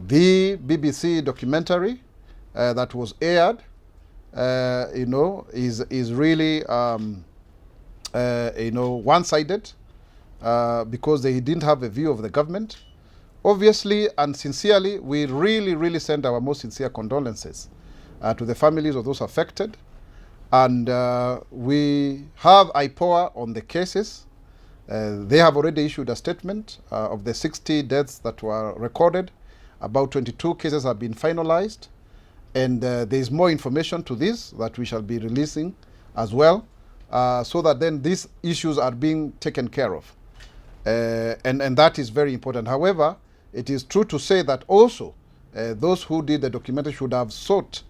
The BBC documentary that was aired, is really, one-sided because they didn't have a view of the government. Obviously and sincerely, we really send our most sincere condolences to the families of those affected. And we have IPOA on the cases. They have already issued a statement of the 60 deaths that were recorded. About 22 cases have been finalized. And there is more information to this that we shall be releasing as well, so that then these issues are being taken care of. And that is very important. However, it is true to say that also those who did the documentary should have sought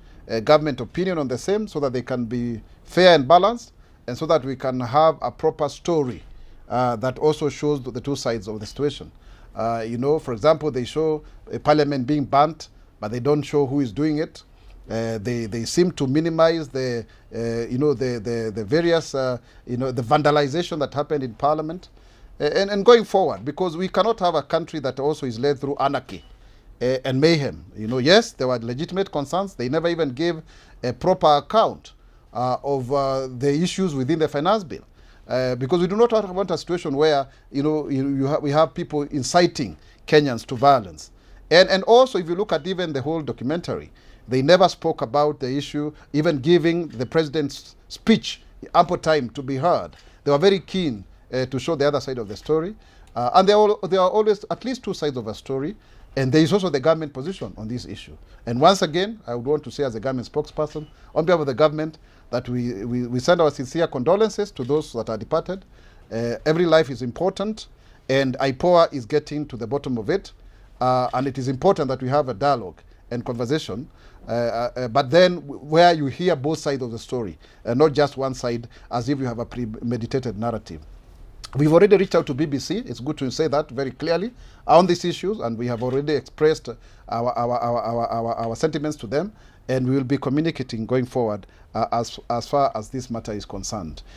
government opinion on the same, so that they can be fair and balanced, and so that we can have a proper story that also shows the two sides of the situation. For example, they show parliament being burnt, but they don't show who is doing it. They seem to minimize the various the vandalization that happened in parliament, and going forward, because we cannot have a country that also is led through anarchy and mayhem. Yes, there were legitimate concerns. They never even gave a proper account of the issues within the finance bill, because we do not want a situation where we have people inciting Kenyans to violence. And also, if you look at even the whole documentary, they never spoke about the issue, even giving the president's speech ample time to be heard. They were very keen to show the other side of the story. And there are always at least two sides of a story. And there is also the government position on this issue. And once again, I would want to say, as a government spokesperson, on behalf of the government, that we send our sincere condolences to those that are departed. Every life is important, and IPOA is getting to the bottom of it. And it is important that we have a dialogue and conversation, but then where you hear both sides of the story, not just one side, as if you have a premeditated narrative. We've already reached out to BBC. It's good to say that very clearly on these issues, and we have already expressed our sentiments to them, and we will be communicating going forward as far as this matter is concerned.